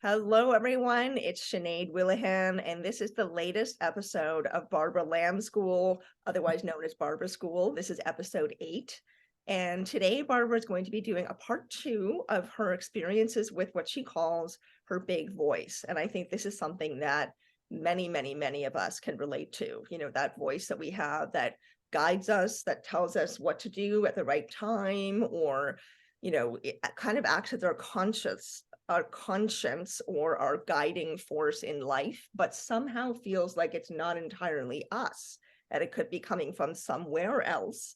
Hello, everyone. It's Sinead Whelehan, and this is the latest episode of Barbara Lamb School, otherwise known as Barbara School. This is episode 8. And today, Barbara is going to be doing a part 2 of her experiences with what she calls her big voice. And I think this is something that many of us can relate to. You know, that voice that we have that guides us, that tells us what to do at the right time, or, it kind of acts as our conscience or our guiding force in life, but somehow feels like it's not entirely us, that it could be coming from somewhere else,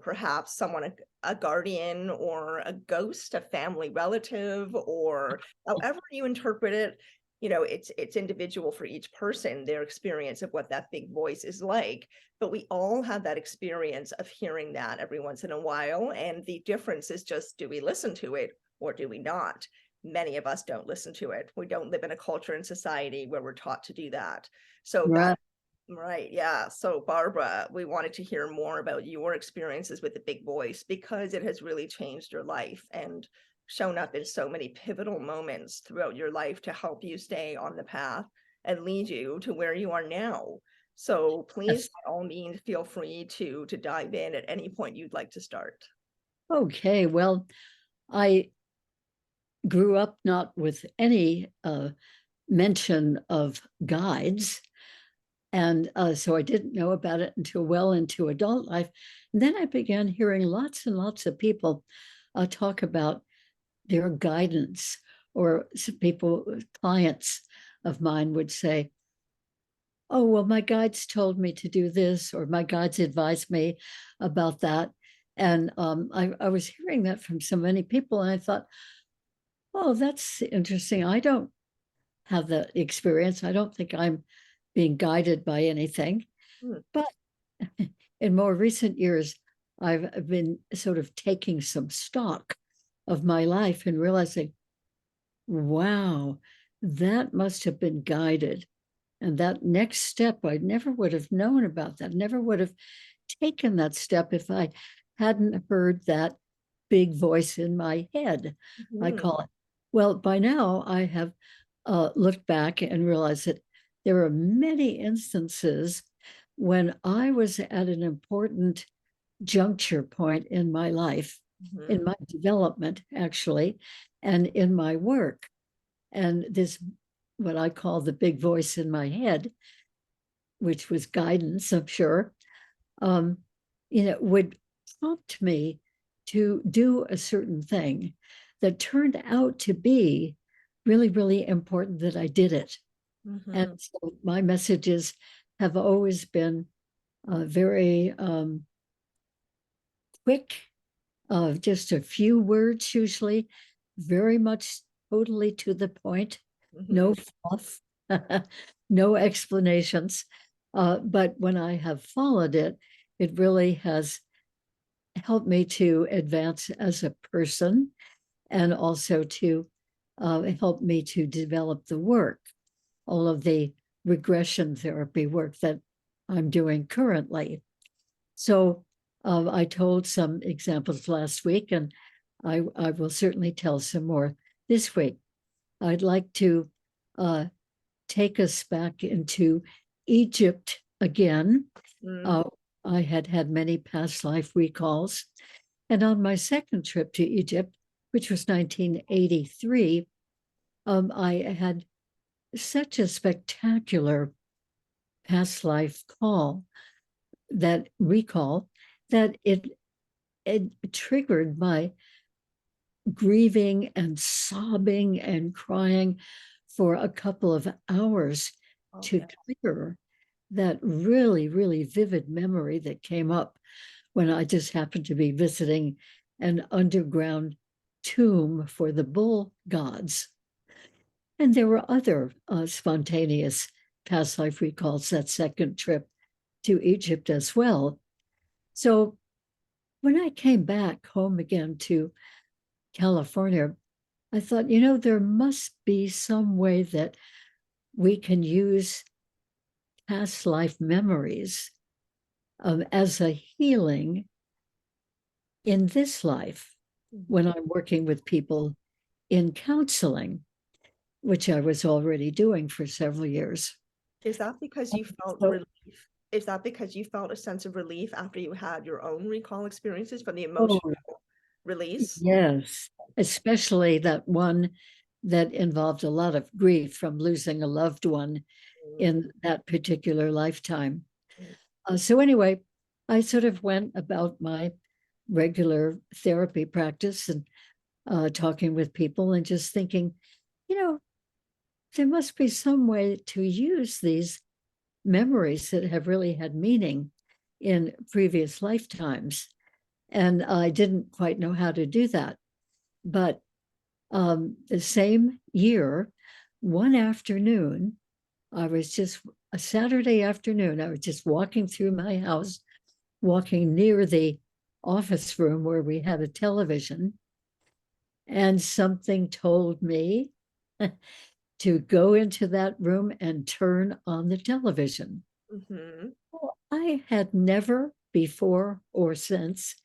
perhaps someone, a guardian or a ghost, a family relative, or however you interpret it. It's individual for each person, their experience of what that big voice is like. But we all have that experience of hearing that every once in a while. And the difference is just, do we listen to it or do we not? Many of us don't listen to it. We don't live in a culture and society where we're taught to do that. So Right. that, right, yeah. So Barbara, we wanted to hear more about your experiences with the big voice because it has really changed your life and shown up in so many pivotal moments throughout your life to help you stay on the path and lead you to where you are now. So please, Yes. by all means, feel free to dive in at any point you'd like to start. Okay. Well, I grew up not with any mention of guides. And so I didn't know about it until well into adult life. And then I began hearing lots and lots of people talk about their guidance, or some people, clients of mine would say, oh, well, my guides told me to do this, or my guides advised me about that. And I was hearing that from so many people, and I thought, oh, that's interesting. I don't have that experience. I don't think I'm being guided by anything. Hmm. But in more recent years, I've been sort of taking some stock of my life and realizing, wow, that must have been guided. And that next step, I never would have known about that, never would have taken that step if I hadn't heard that big voice in my head, I Mhm. call it. Well, by now I have looked back and realized that there are many instances when I was at an important juncture point in my life, in Mhm. my development, actually, and in my work. And this, what I call the big voice in my head, which was guidance, I'm sure, um, would prompt me to do a certain thing that turned out to be really, really important that I did it. And Mhm. so my messages have always been very quick, just a few words usually, very much totally to the point, Mhm. no fluff, no explanations. But when I have followed it, it really has helped me to advance as a person, and also to help me to develop the work, all of the regression therapy work that I'm doing currently. So I told some examples last week, and I will certainly tell some more this week. I'd like to uh, take us back into Egypt again. Mm. Uh, I had had many past life recalls. And on my second trip to Egypt, which was 1983, I had such a spectacular past life recall, that it triggered my grieving and sobbing and crying for a couple of hours to Okay. clear that really, really vivid memory that came up when I just happened to be visiting an underground tomb for the bull gods. And there were other spontaneous past life recalls that second trip to Egypt as well. So when I came back home again to California, I thought, there must be some way that we can use past life memories as a healing in this life Mhm. when I'm working with people in counseling. which I was already doing for several years. Is that because you felt So, relief? Is that because you felt a sense of relief after you had your own recall experiences from the oh, emotional release? yes, especially that one that involved a lot of grief from losing a loved one Mm, in that particular lifetime. mm, So, anyway, I sort of went about my regular therapy practice and talking with people and just thinking, you know, there must be some way to use these memories that have really had meaning in previous lifetimes. And I didn't quite know how to do that. But the same year, one afternoon, I was just a Saturday afternoon, I was just walking through my house, walking near the office room where we had a television, and something told me to go into that room and turn on the television. mhm. Well, I had never before or since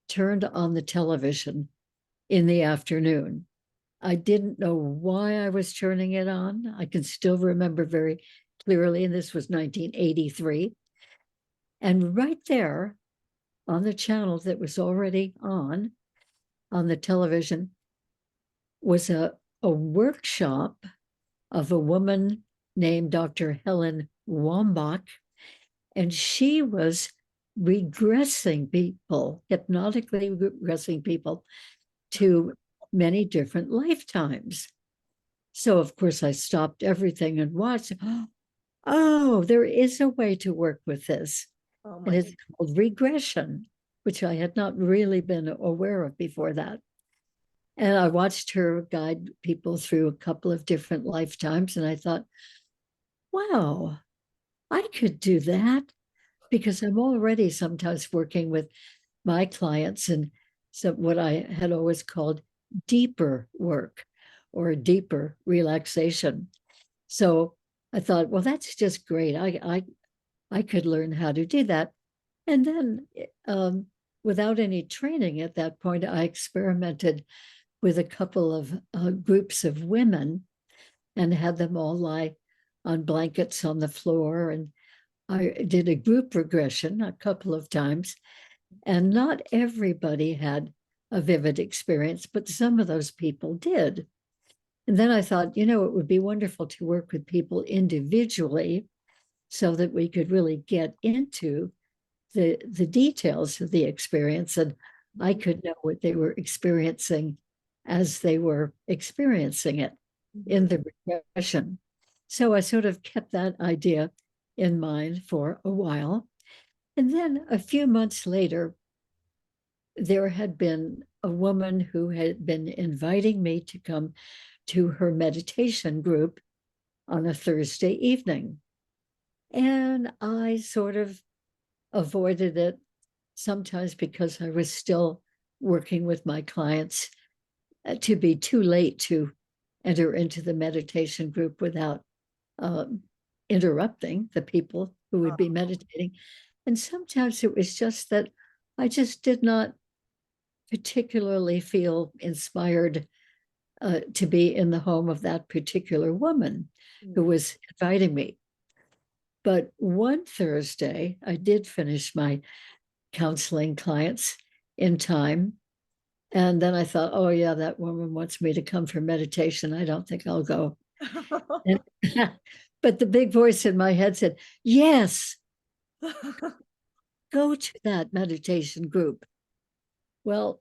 turned on the television in the afternoon. I didn't know why I was turning it on. I can still remember very clearly, and this was 1983. And right there on the channel that was already on the television was a workshop of a woman named Dr. Helen Wambach, and she was regressing people, hypnotically regressing people to many different lifetimes. So, of course, I stopped everything and watched. Oh, there is a way to work with this. Oh And my it's called regression, which I had not really been aware of before that. And I watched her guide people through a couple of different lifetimes. And I thought, wow, I could do that because I'm already sometimes working with my clients and some what I had always called deeper work or deeper relaxation. So I thought, well, that's just great. I could learn how to do that. And then without any training at that point, I experimented with a couple of groups of women and had them all lie on blankets on the floor. And I did a group regression a couple of times, and not everybody had a vivid experience, but some of those people did. And then I thought, it would be wonderful to work with people individually so that we could really get into the details of the experience and I Mhm, could know what they were experiencing as they were experiencing it in mhm. the regression. So I sort of kept that idea in mind for a while. And then a few months later, there had been a woman who had been inviting me to come to her meditation group on a Thursday evening. And I sort of avoided it sometimes because I was still working with my clients to be too late to enter into the meditation group without um, interrupting the people who would be Oh, meditating. And sometimes it was just that I just did not particularly feel inspired to be in the home of that particular woman who mm. was inviting me. But one Thursday, I did finish my counseling clients in time. And then I thought, oh, yeah, that woman wants me to come for meditation. I don't think I'll go. And, but the big voice in my head said, yes, go to that meditation group. Well,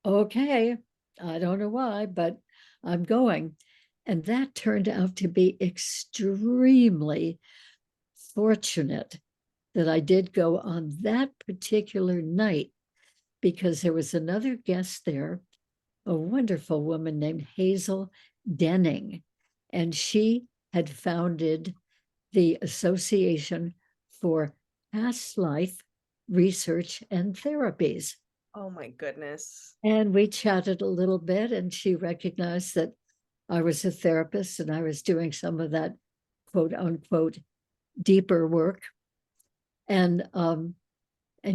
okay, I don't know why, but I'm going. And that turned out to be extremely fortunate that I did go on that particular night because there was another guest there, a wonderful woman named Hazel Denning, and she had founded the Association for Past Life Research and Therapies. Oh my goodness. And we chatted a little bit, and she recognized that I was a therapist and I was doing some of that quote unquote deeper work. And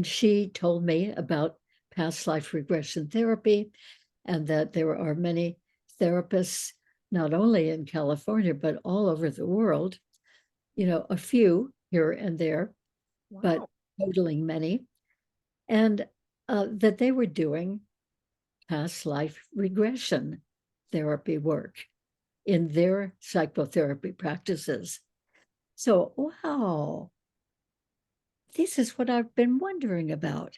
she told me about past life regression therapy and that there are many therapists not only in California, but all over the world, a few here and there, but Wow. totaling many, and that they were doing past life regression therapy work in their psychotherapy practices. So, wow, this is what I've been wondering about.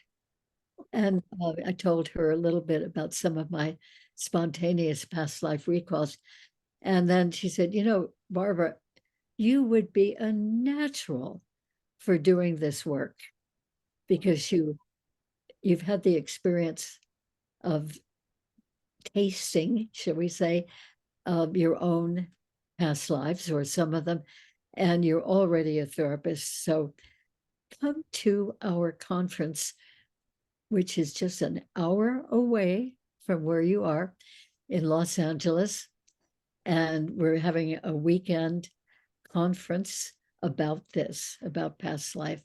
And I told her a little bit about some of my spontaneous past life recalls. And then she said, Barbara, you would be a natural for doing this work because you've had the experience of tasting, shall we say, your own past lives or some of them, and you're already a therapist. So come to our conference, which is just an hour away from where you are in Los Angeles. And we're having a weekend conference about this, about past life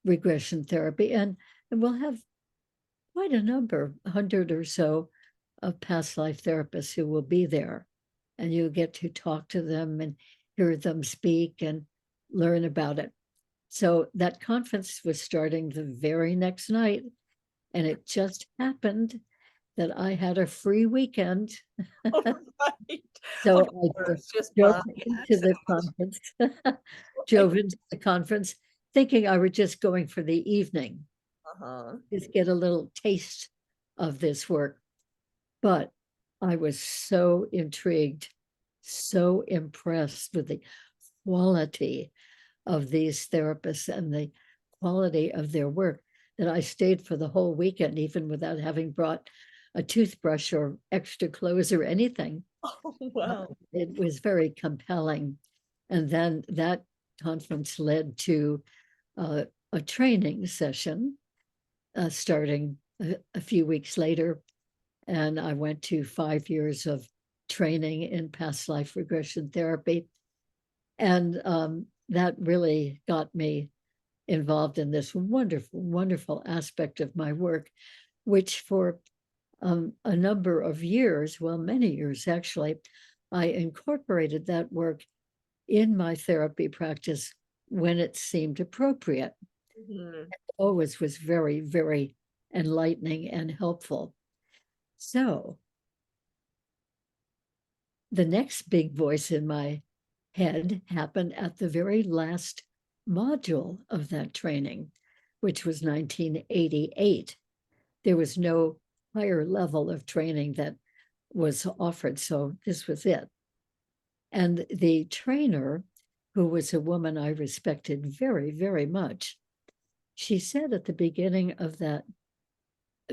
regression therapy. And we'll have quite a number, 100 or so, of past life therapists who will be there. And you'll get to talk to them and hear them speak and learn about it. So that conference was starting the very next night. And it just happened that I had a free weekend. Right. So Of I course, just drove by into the accident. conference, drove into the conference, thinking I was just going for the evening, Uh-huh. just get a little taste of this work. But I was so intrigued, so impressed with the quality of these therapists and the quality of their work that I stayed for the whole weekend, even without having brought a toothbrush or extra clothes or anything. Oh, wow. It was very compelling. And then that conference led to a training session starting a few weeks later. And I went to 5 years of training in past life regression therapy. And that really got me involved in this wonderful, wonderful aspect of my work, which for a number of years, well, many years actually, I incorporated that work in my therapy practice when it seemed appropriate. Mhm. Always was very, very enlightening and helpful. So the next big voice in my head happened at the very last module of that training, which was 1988. There was no higher level of training that was offered, so this was it. And the trainer, who was a woman I respected very, very much, she said at the beginning of that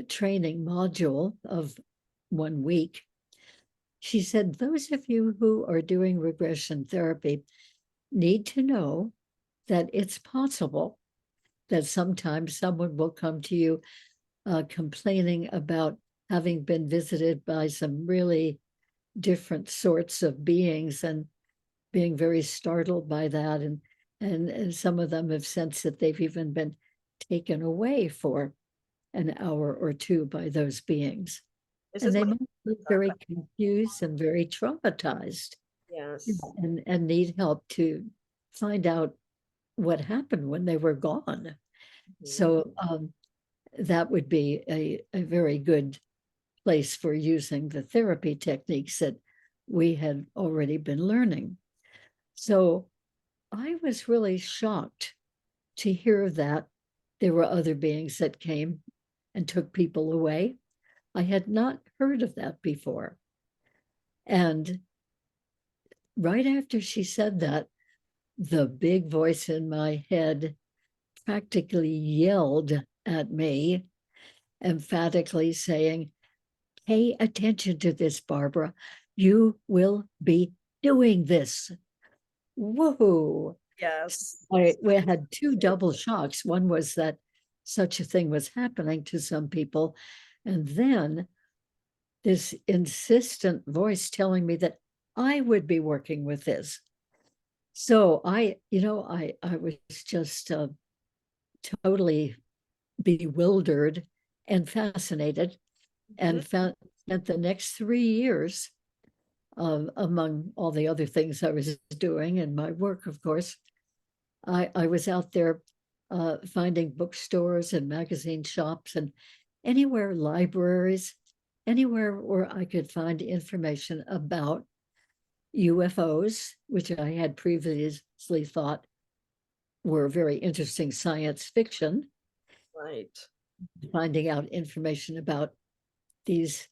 training module of 1 week, she said, those of you who are doing regression therapy need to know that it's possible that sometimes someone will come to you complaining about having been visited by some really different sorts of beings and being very startled by that. And some of them have sensed that they've even been taken away for an hour or two by those beings. This And is they my might be very confused and very traumatized yes. and need help to find out what happened when they were gone. Mhm. So that would be a very good place for using the therapy techniques that we had already been learning. So I was really shocked to hear that there were other beings that came and took people away. I had not heard of that before. And right after she said that, the big voice in my head practically yelled at me, emphatically saying, pay attention to this, Barbara. You will be doing this. Whoa. Yes. We had two double shocks. One was that such a thing was happening to some people. And then this insistent voice telling me that I would be working with this. So I was just totally bewildered and fascinated, and Mhm. spent the next 3 years among all the other things I was doing and my work, of course. I was out there finding bookstores and magazine shops and anywhere, libraries, anywhere where I could find information about UFOs, which I had previously thought were very interesting science fiction, Right. finding out information about these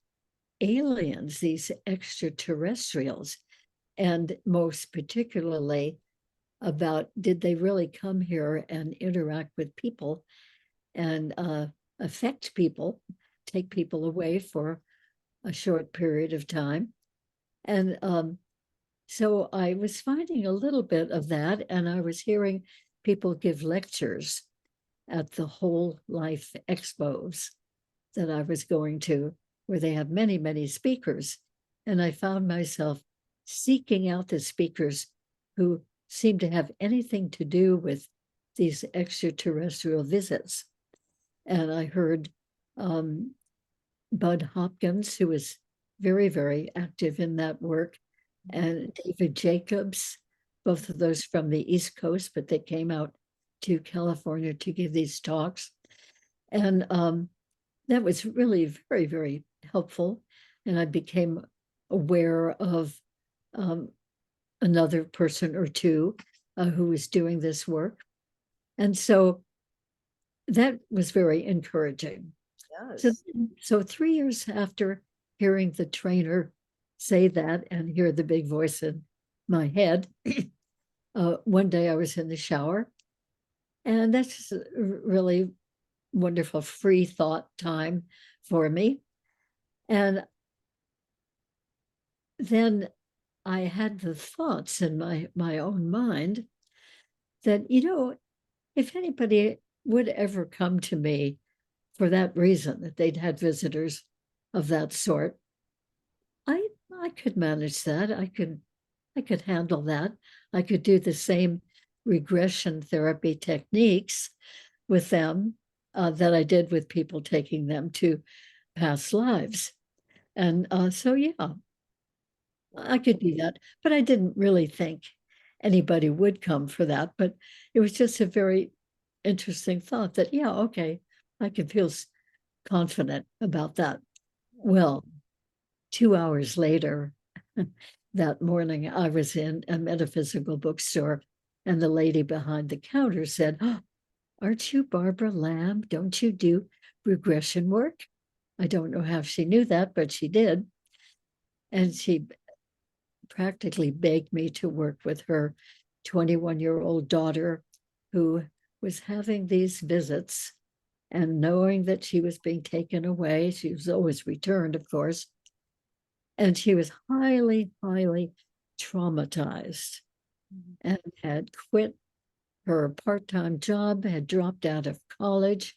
aliens, these extraterrestrials, and most particularly about did they really come here and interact with people and affect people, take people away for a short period of time. And so I was finding a little bit of that, and I was hearing people give lectures at the Whole Life Expos that I was going to, where they have many, many speakers. And I found myself seeking out the speakers who seemed to have anything to do with these extraterrestrial visits. And I heard Bud Hopkins, who was very, very active in that work, and David Jacobs, both of those from the East Coast, but they came out to California to give these talks. And that was really very, very helpful. And I became aware of another person or two who was doing this work. And so that was very encouraging. So, Yes. so 3 years after hearing the trainer say that and hear the big voice in my head, one day I was in the shower, and that's just a really wonderful free thought time for me. And then I had the thoughts in my own mind that, if anybody would ever come to me for that reason, that they'd had visitors of that sort, I could manage that. I could handle that. I could do the same regression therapy techniques with them that I did with people taking them to past lives. And so, yeah, I could do that. But I didn't really think anybody would come for that. But it was just a very interesting thought that, yeah, okay, I can feel confident about that. Well, 2 hours later, that morning, I was in a metaphysical bookstore, and the lady behind the counter said, "Oh, aren't you Barbara Lamb? Don't you do regression work?" I don't know how she knew that, but she did. And she practically begged me to work with her 21-year-old daughter who was having these visits and knowing that she was being taken away. She was always returned, of course. And she was highly, highly traumatized and had quit her part-time job, had dropped out of college,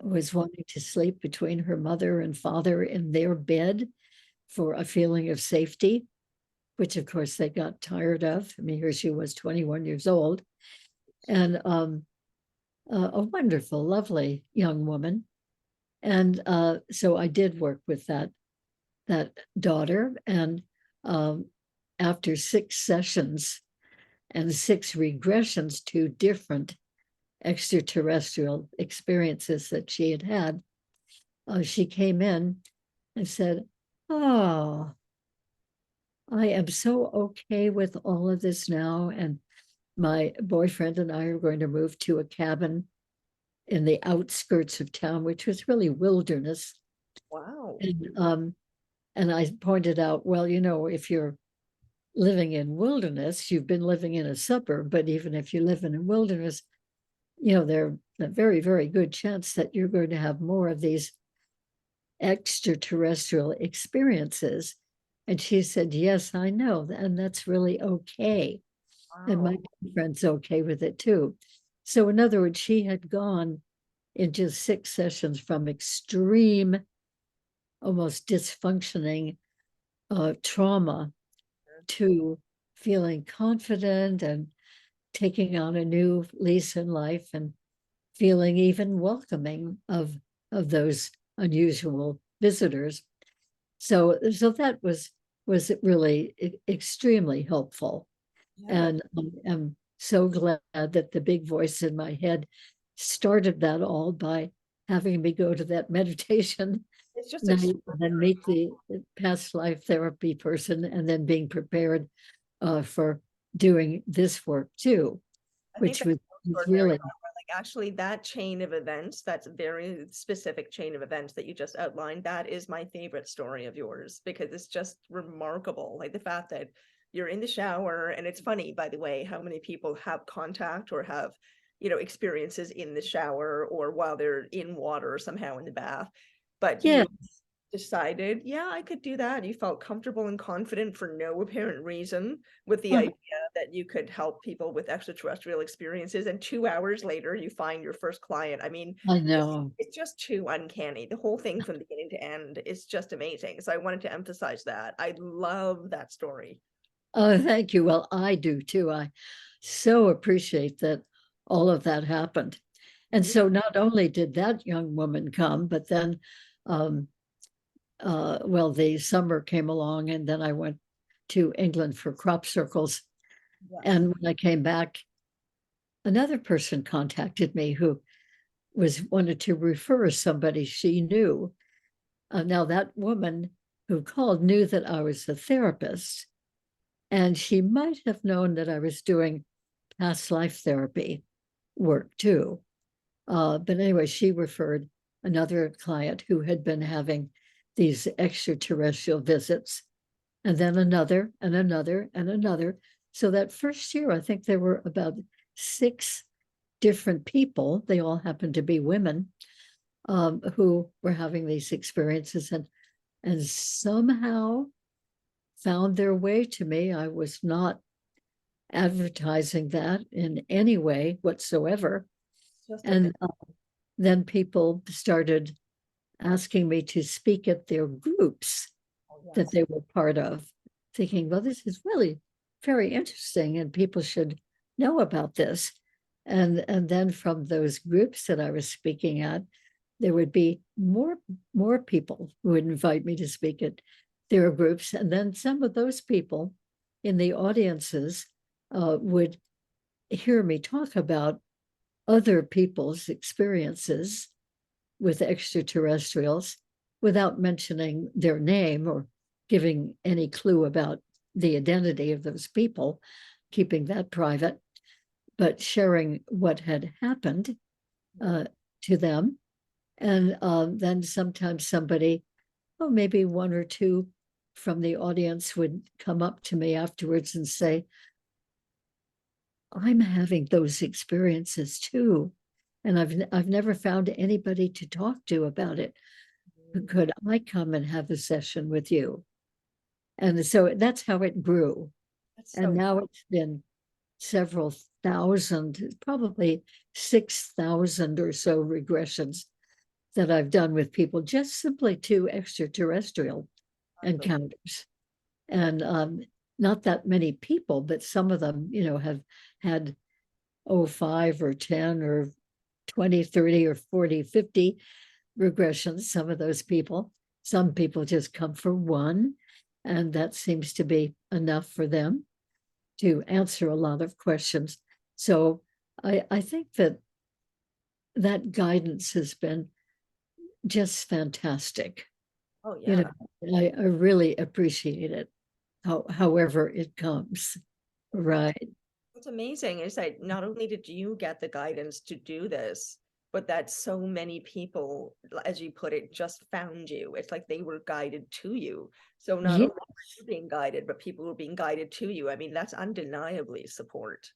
was wanting to sleep between her mother and father in their bed for a feeling of safety, which of course they got tired of. I mean, here she was 21 years old, and a wonderful, lovely young woman. And so I did work with that daughter, and after 6 sessions and 6 regressions to different extraterrestrial experiences that she had had, she came in and said, "Oh, I am so okay with all of this now. And my boyfriend and I are going to move to a cabin in the outskirts of town, which was really wilderness." Wow. And I pointed out, well, if you're living in wilderness, you've been living in a suburb, but even if you live in a wilderness, there's a very, very good chance that you're going to have more of these extraterrestrial experiences. And she said, "Yes, I know, and that's really okay." And my Wow. friend's okay with it too. So, in other words, she had gone in just 6 sessions from extreme, almost dysfunctioning trauma to feeling confident and taking on a new lease in life and feeling even welcoming of those unusual visitors. So that was was really extremely helpful. Yeah. And I'm so glad that the big voice in my head started that all by having me go to that meditation It's just night and then extraordinary. meet the past life therapy person and then being prepared for doing this work too, I think which that's was so extraordinary, really, Barbara. Like actually that chain of events, that's a very specific chain of events that you just outlined. That is my favorite story of yours because it's just remarkable. Like the fact that you're in the shower, and it's funny, by the way, how many people have contact or have, experiences in the shower or while they're in water somehow in the bath. But yeah, you decided, yeah, I could do that. You felt comfortable and confident for no apparent reason with the uh, idea that you could help people with extraterrestrial experiences. And 2 hours later, you find your first client. I mean, I it's, know. it's just too uncanny. The whole thing from beginning to end is just amazing. So I wanted to emphasize that. I love that story. Oh, thank you. Well, I do too. I so appreciate that all of that happened. And Yeah. so not only did that young woman come, but then, um, well, the summer came along, and then I went to England for crop circles. Yes. And when I came back, another person contacted me who was wanted to refer somebody she knew. Now that woman who called knew that I was a therapist, and she might have known that I was doing past life therapy work too. But anyway, she referred another client who had been having these extraterrestrial visits, and then another, and another, and another. So that first year, I think there were about 6 different people. They all happened to be women who were having these experiences, and somehow found their way to me. I was not advertising that in any way whatsoever. Just a And then people started asking me to speak at their groups oh, that yes. they were part of, thinking, well, this is really very interesting and people should know about this. And then from those groups that I was speaking at, there would be more people who would invite me to speak at their groups. And then some of those people in the audiences would hear me talk about other people's experiences with extraterrestrials without mentioning their name or giving any clue about the identity of those people, keeping that private, but sharing what had happened uh, to them. And then sometimes somebody, oh, maybe one or two from the audience would come up to me afterwards and say, I'm having those experiences too. And I've never found anybody to talk to about it. Mhm. Could I come and have a session with you? And so that's how it grew. That's And so now it's been several thousand, probably 6,000 or so regressions that I've done with people, just simply to extraterrestrial unbelievable. encounters. And not that many people, but some of them, have had 5 or 10 or 20, 30 or 40, 50 regressions, some of those people. Some people just come for one, and that seems to be enough for them to answer a lot of questions. So I think that that guidance has been just fantastic. Oh, You yeah. know, I really appreciate it, however it comes. Right. What's amazing is that not only did you get the guidance to do this, but that so many people, as you put it, just found you. It's like they were guided to you. So not Yeah. only were you being guided, but people were being guided to you. I mean, that's undeniably support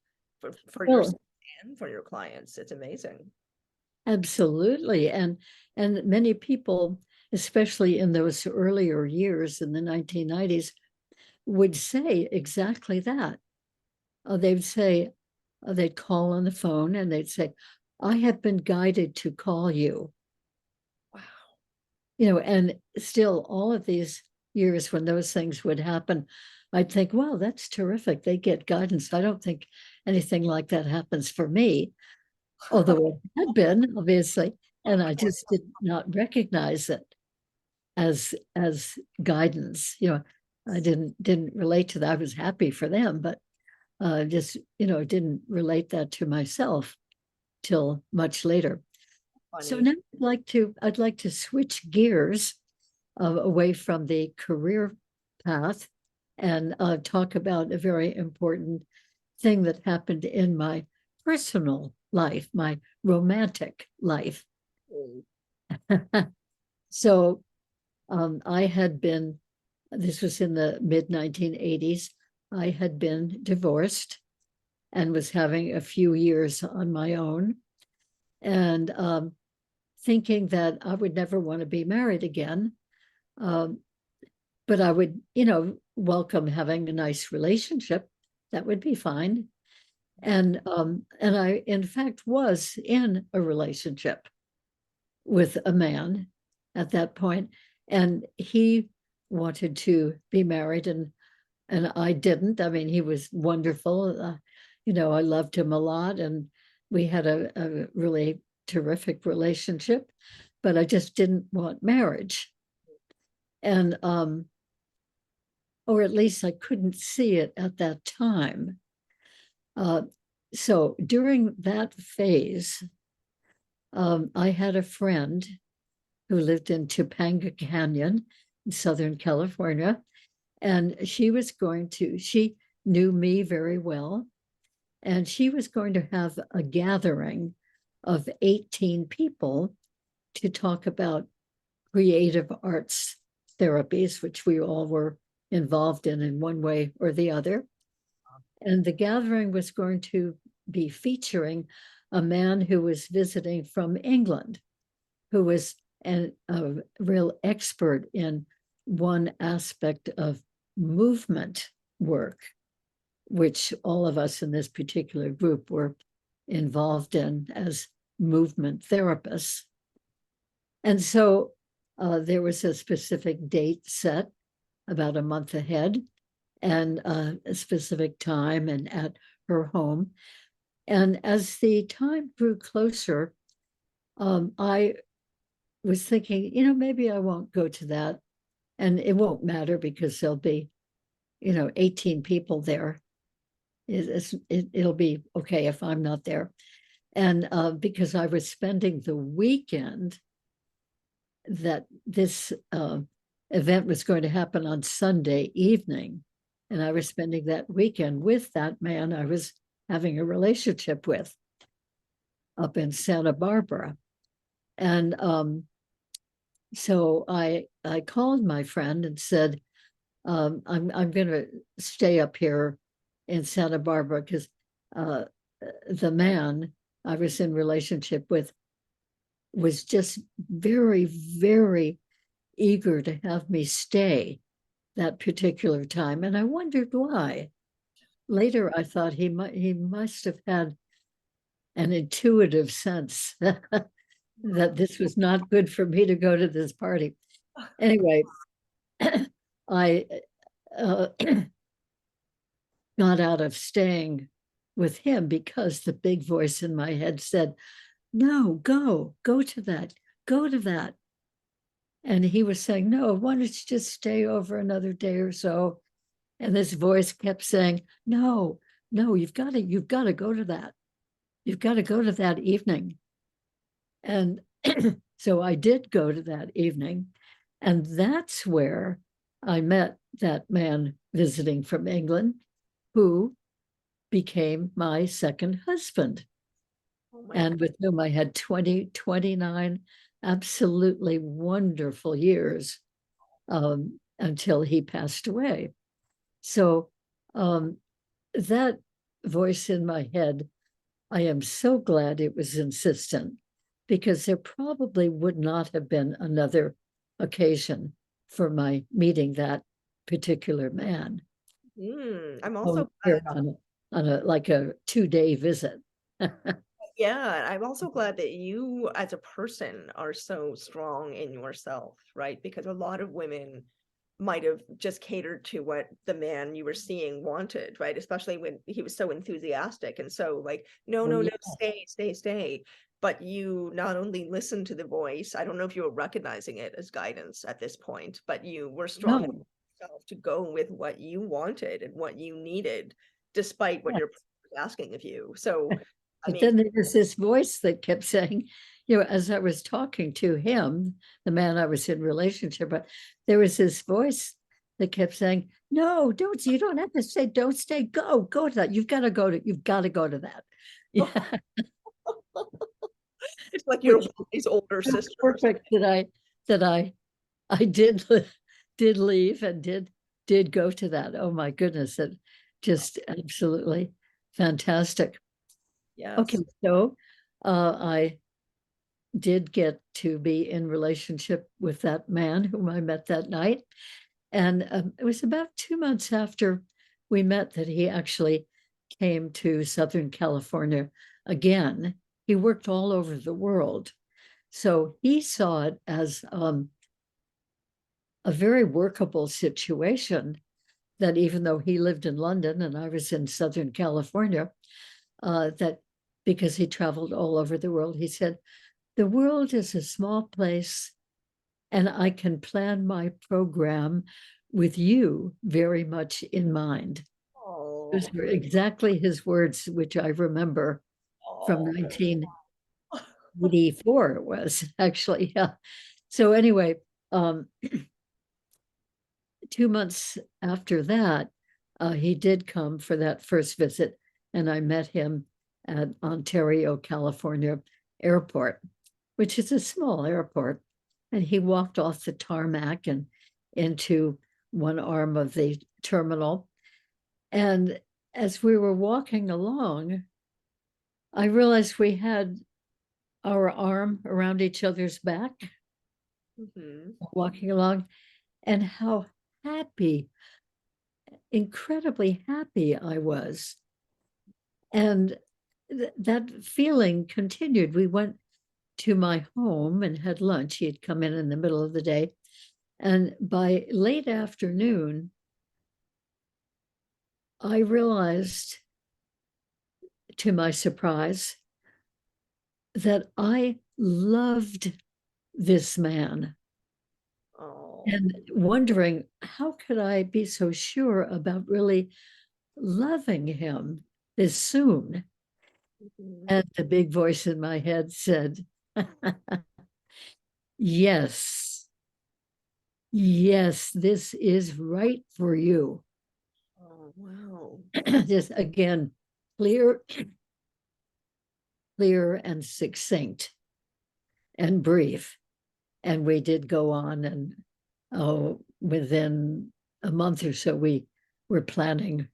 for yourself Well, and for your clients. It's amazing. absolutely. And many people, especially in those earlier years in the 1990s, would say exactly that. They'd say, they'd call on the phone and they'd say, I have been guided to call you. Wow. And still all of these years when those things would happen, I'd think, wow, that's terrific. They get guidance. I don't think anything like that happens for me, although it had been, obviously, and Of I course. just did not recognize it as guidance. I didn't relate to that. I was happy for them, but just, didn't relate that to myself till much later. So Funny. now I'd like to switch gears away from the career path and talk about a very important thing that happened in my personal life, my romantic life. So I had been, this was in the mid 1980s, I had been divorced and was having a few years on my own, and thinking that I would never want to be married again. Um, but I would, welcome having a nice relationship. That would be fine. And I, in fact, was in a relationship with a man at that point, and he wanted to be married, and I didn't. I mean, he was wonderful. I loved him a lot, and we had a really terrific relationship, but I just didn't want marriage. And or at least I couldn't see it at that time. Uh, so during that phase, I had a friend who lived in Topanga Canyon in Southern California, and she knew me very well, and she was going to have a gathering of 18 people to talk about creative arts therapies, which we all were involved in one way or the other. And the gathering was going to be featuring a man who was visiting from England, who was a real expert in one aspect of movement work, which all of us in this particular group were involved in as movement therapists. And so there was a specific date set about a month ahead, and a specific time and at her home. And as the time grew closer, I was thinking, maybe I won't go to that. And it won't matter because there'll be, 18 people there. It'll be okay if I'm not there. And because I was spending the weekend that this event was going to happen on Sunday evening. And I was spending that weekend with that man I was having a relationship with up in Santa Barbara. And so I called my friend and said, I'm going to stay up here in Santa Barbara because the man I was in relationship with was just very, very eager to have me stay that particular time. And I wondered why. Later, I thought he must have had an intuitive sense that this was not good for me to go to this party. Anyway, I got out of staying with him because the big voice in my head said, no, go to that, go to that. And he was saying, no, why don't you just stay over another day or so? And this voice kept saying, no, you've got to go to that. You've got to go to that evening. And so I did go to that evening. And that's where I met that man visiting from England, who became my second husband, and with whom I had 29 absolutely wonderful years until he passed away. So that voice in my head, I am so glad it was insistent, because there probably would not have been another occasion for my meeting that particular man. I'm Oh, also here glad. on a like a 2-day visit. Yeah, I'm also glad that you as a person are so strong in yourself, right? Because a lot of women might have just catered to what the man you were seeing wanted, right? Especially when he was so enthusiastic and so like, no, Oh, no, no, yeah. stay. But you not only listened to the voice, I don't know if you were recognizing it as guidance at this point, but you were strong No, yourself to go with what you wanted and what you needed, despite what Yeah. your partner was asking of you. So, I But mean, then there was this voice that kept saying, you know, as I was talking to him, the man I was in relationship with, there was this voice that kept saying, no, don't, you don't have to say, don't stay, go to that. You've got to go to, you've got to go to that. Yeah. it's like your Which body's older is sister. perfect that I did leave and did go to that. Oh my goodness, it just absolutely fantastic. Okay, Yes. so I did get to be in relationship with that man whom I met that night. And it was about 2 months after we met that he actually came to Southern California again. He worked all over the world. So he saw it as a very workable situation, that even though he lived in London and I was in Southern California, that because he traveled all over the world, he said, the world is a small place and I can plan my program with you very much in mind. Oh, Those were exactly his words, which I remember from oh, 1984, it was actually. Yeah. So anyway, um, 2 months after that, he did come for that first visit, and I met him at Ontario, California airport, which is a small airport. And he walked off the tarmac and into one arm of the terminal. And as we were walking along, I realized we had our arm around each other's back, mhm. walking along, and how happy, incredibly happy I was. And that feeling continued. We went to my home and had lunch. He had come in the middle of the day. And by late afternoon, I realized, to my surprise, that I loved this man, Oh, and wondering, how could I be so sure about really loving him this soon? mhm. And the big voice in my head said, yes, yes, this is right for you. Oh, wow. Just again, clear, clear and succinct and brief. And we did go on, and within a month or so, we were planning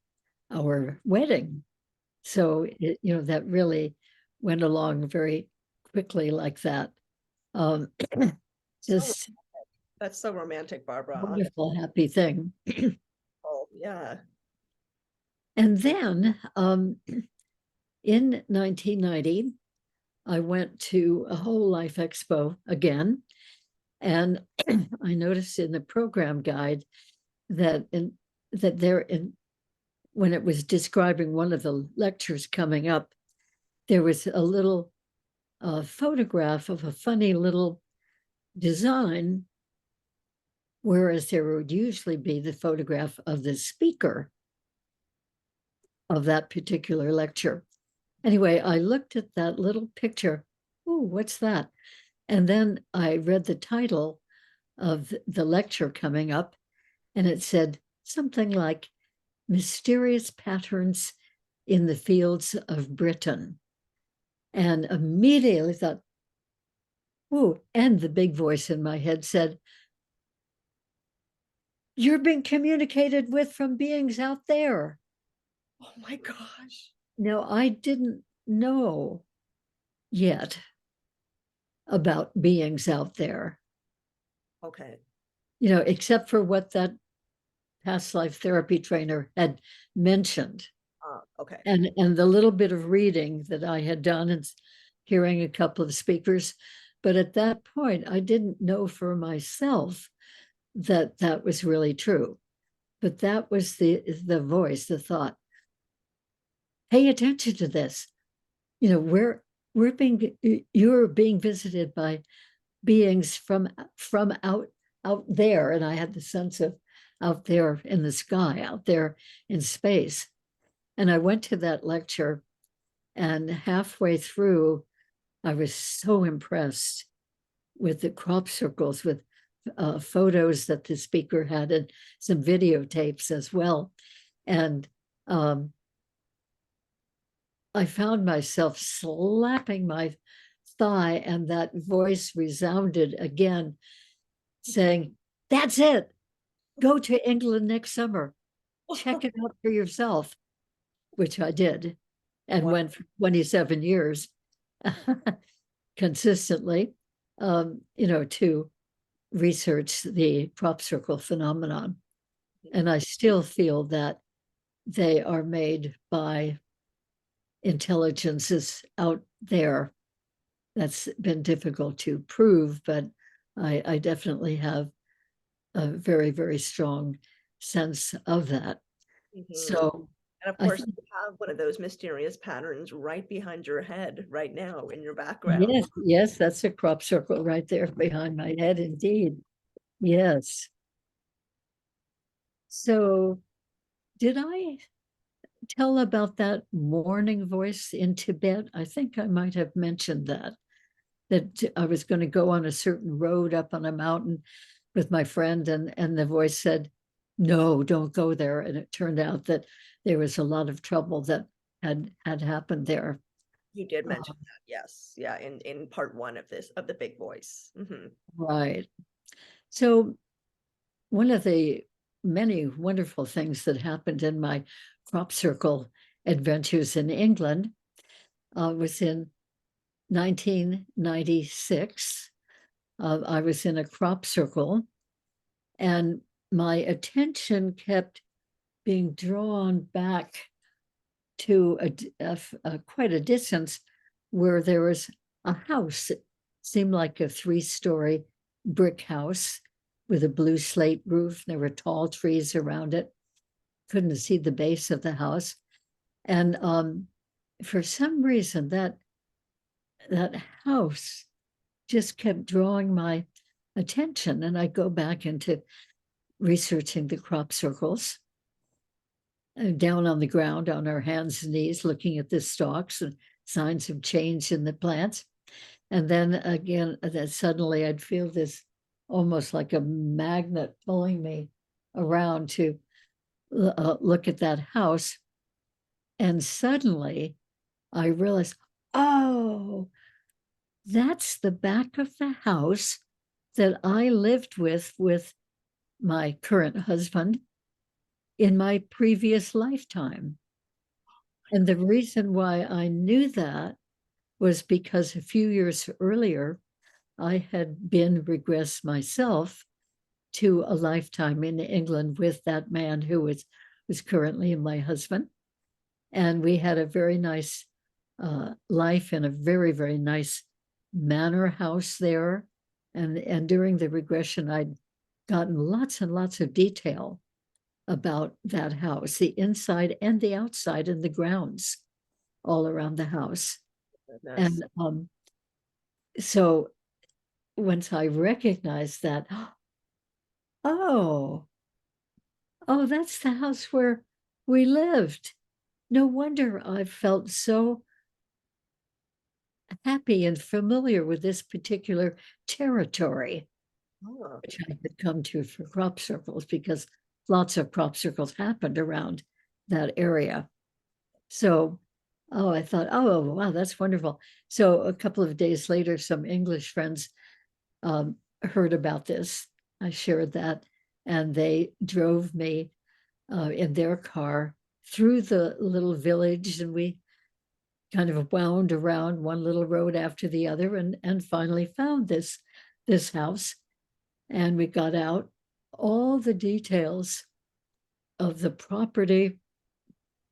our wedding. So that really went along very quickly like that. Um, So just that's so romantic, Barbara. wonderful, happy thing. Oh, yeah. And then in 1990, I went to a whole life expo again, and I noticed in the program guide that there in when it was describing one of the lectures coming up, there was a little photograph of a funny little design, whereas there would usually be the photograph of the speaker of that particular lecture. Anyway, I looked at that little picture. Oh, what's that? And then I read the title of the lecture coming up, and it said something like Mysterious Patterns in the Fields of Britain. And immediately thought, oh, and the big voice in my head said, you're being communicated with from beings out there. Oh my gosh. Now, I didn't know yet about beings out there, Okay. except for what that past life therapy trainer had mentioned. Okay. And the little bit of reading that I had done and hearing a couple of speakers. But at that point, I didn't know for myself that that was really true. But that was the voice, the thought, pay attention to this. You're being visited by beings from out there. And I had the sense of out there in the sky, out there in space. And I went to that lecture, and halfway through, I was so impressed with the crop circles, with photos that the speaker had and some videotapes as well. And I found myself slapping my thigh, and that voice resounded again, saying, "That's it. Go to England next summer. Check it out for yourself," which I did and Wow. went for 27 years consistently, to research the crop circle phenomenon. And I still feel that they are made by intelligences out there. That's been difficult to prove, but I definitely have a very, very strong sense of that. Mhm. So And of I course, think, you have one of those mysterious patterns right behind your head right now in your background. yes, yes, that's a crop circle right there behind my head, indeed. Yes. So did I tell about that morning voice in Tibet? I think I might have mentioned that I was going to go on a certain road up on a mountain with my friend, and the voice said, "No, don't go there." And it turned out that there was a lot of trouble that had happened there. You did mention Uh, that, yes. Yeah, in part one of this, of the big voice. Mhm. right. So one of the many wonderful things that happened in my crop circle adventures in England was in 1996. I was in a crop circle, and my attention kept being drawn back to quite a distance, where there was a house. It seemed like a three-story brick house with a blue slate roof. There were tall trees around it. Couldn't see the base of the house. And for some reason, that house just kept drawing my attention. And I go back into researching the crop circles, down on the ground on our hands and knees, looking at the stalks and signs of change in the plants. And then again, that suddenly I'd feel this almost like a magnet pulling me around to look at that house. And suddenly I realized, oh, that's the back of the house that I lived with my current husband in my previous lifetime. And the reason why I knew that was because a few years earlier, I had been regressed myself to a lifetime in England with that man who was currently my husband. And we had a very nice life in a very, very nice manor house there. And during the regression, I'd gotten lots and lots of detail about that house, the inside and the outside and the grounds all around the house. Goodness. And so once I recognized that, oh, oh, that's the house where we lived. No wonder I felt so happy and familiar with this particular territory, Oh, which I had come to for crop circles, because lots of crop circles happened around that area. So, oh, I thought, oh, wow, that's wonderful. So a couple of days later, some English friends heard about this. I shared that, and they drove me in their car through the little village, and we kind of wound around one little road after the other, and finally found this house. And we got out. All the details of the property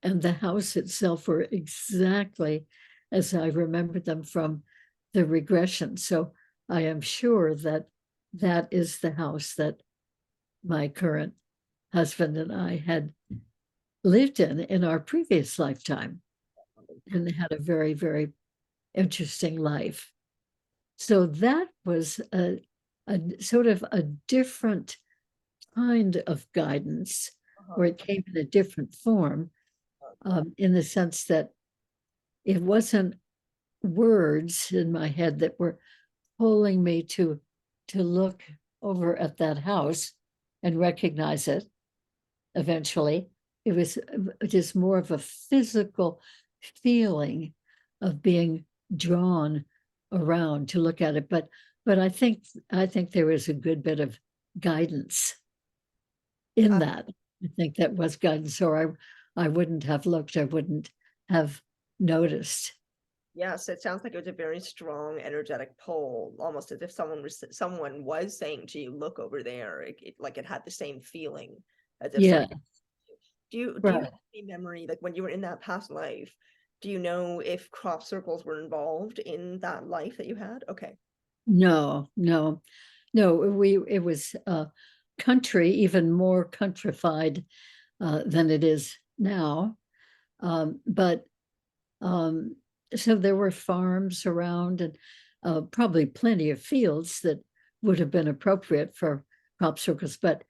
and the house itself were exactly as I remembered them from the regression. So I am sure that that is the house that my current husband and I had lived in our previous lifetime, and had a very, very interesting life. So that was a sort of a different kind of guidance, or Uh-huh. it came in a different form, in the sense that it wasn't words in my head that were pulling me to look over at that house and recognize it eventually. It was just more of a physical feeling of being drawn around to look at it. But I think there was a good bit of guidance in Uh, that. I think that was guidance, or I wouldn't have looked, I wouldn't have noticed. yes, it sounds like it was a very strong energetic pull, almost as if someone was saying to you, "Look over there." Like it had the same feeling as if Yeah, somebody. Do you right. have any memory, like when you were in that past life? Do you know if crop circles were involved in that life that you had? Okay. No, no, no. It was country, even more countrified than it is now. But um, so there were farms around, and probably plenty of fields that would have been appropriate for crop circles, but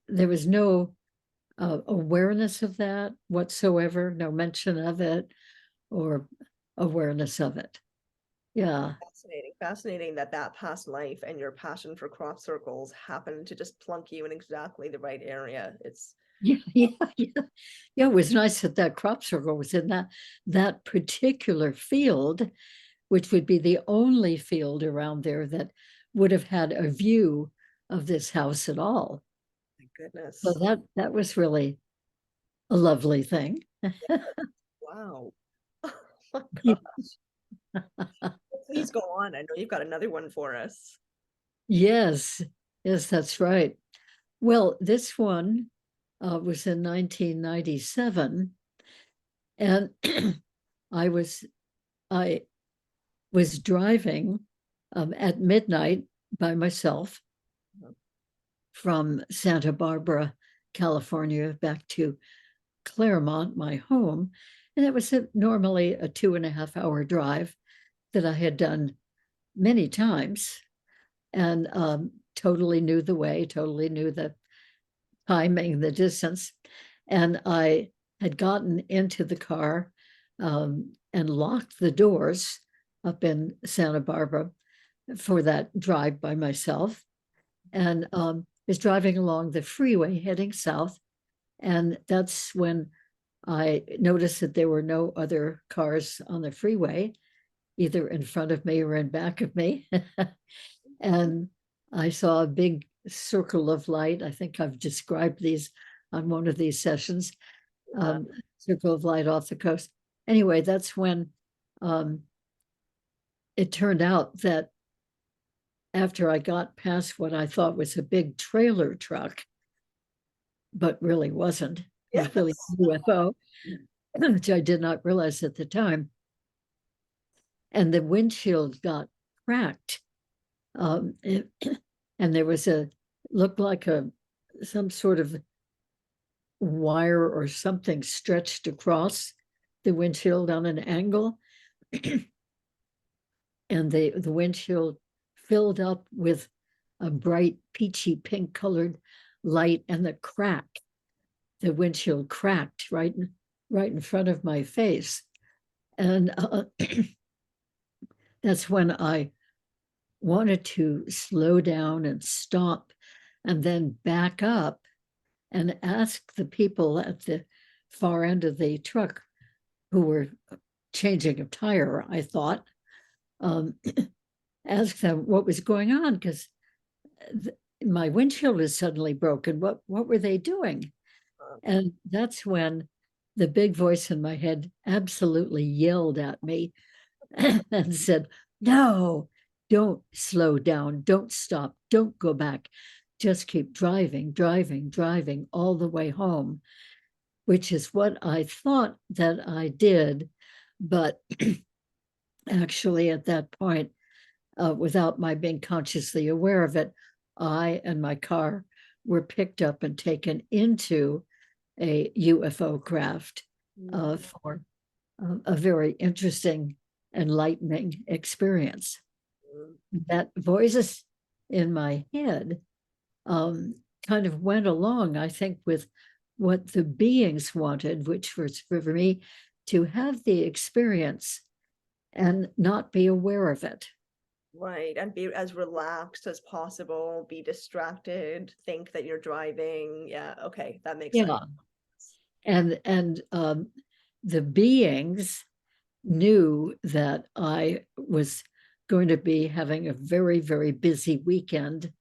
there was no awareness of that whatsoever, no mention of it or awareness of it. Yeah. Fascinating. Fascinating that that past life and your passion for crop circles happened to just plunk you in exactly the right area. It's Yeah, yeah, yeah. Yeah, it was nice that that crop circle was in that particular field, which would be the only field around there that would have had a view of this house at all. my So goodness. that was really a lovely thing. Wow. Oh my Yeah. God. Please go on. I know you've got another one for us. Yes, yes, that's right. Well, this one was in 1997, and I was I was driving at midnight by myself Mhm. from Santa Barbara, California, back to Claremont, my home. And it was normally a 2.5 hour drive that I had done many times, and totally knew the way, totally knew the timing, the distance. And I had gotten into the car and locked the doors up in Santa Barbara for that drive by myself, and was driving along the freeway heading south. And that's when I noticed that there were no other cars on the freeway, either in front of me or in back of me. And I saw a big circle of light. I think I've described these on one of these sessions. Yeah. Circle of light off the coast. Anyway, that's when um, it turned out that after I got past what I thought was a big trailer truck, but really wasn't, it was really Yes. a UFO, which I did not realize at the time. And the windshield got cracked. Um, it, and there was looked like some sort of wire or something stretched across the windshield on an angle. And the windshield filled up with a bright peachy pink colored light, and the windshield cracked right in front of my face. And that's when I wanted to slow down and stop and then back up and ask the people at the far end of the truck who were changing a tire, I thought, um, ask them what was going on, because my windshield was suddenly broken. What were they doing? And that's when the big voice in my head absolutely yelled at me and said, "No, don't slow down, don't stop, don't go back. Just keep driving, driving, driving all the way home," which is what I thought that I did. But actually, at that point, without my being consciously aware of it, I and my car were picked up and taken into a UFO craft Mhm. for a very interesting, enlightening experience. That voices in my head um, kind of went along, I think, with what the beings wanted, which was for me to have the experience and not be aware of it. Right, and be as relaxed as possible, be distracted, think that you're driving. Yeah, okay, that makes sense. Yeah. And the beings knew that I was going to be having a very, very busy weekend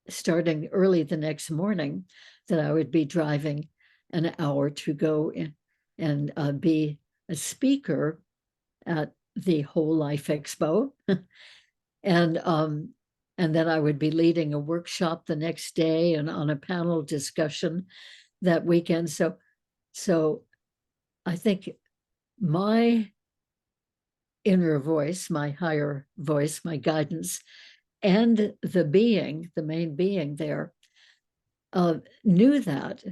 starting early the next morning, that I would be driving an hour to go in and be a speaker at the Whole Life Expo. and and then I would be leading a workshop the next day and on a panel discussion that weekend. So I think my inner voice, my higher voice, my guidance, and the being, the main being there, knew that,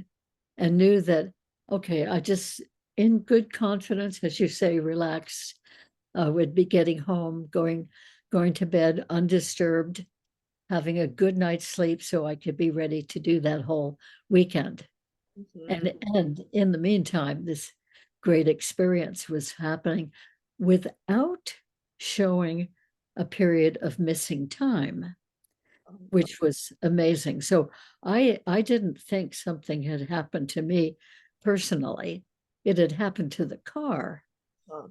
and knew that, okay, I just, in good confidence, as you say, relaxed, would be getting home, going to bed undisturbed, having a good night's sleep so I could be ready to do that whole weekend. And, Mhm. and in the meantime, this great experience was happening without showing a period of missing time, Oh, which was amazing. So I didn't think something had happened to me personally. It had happened to the car huh.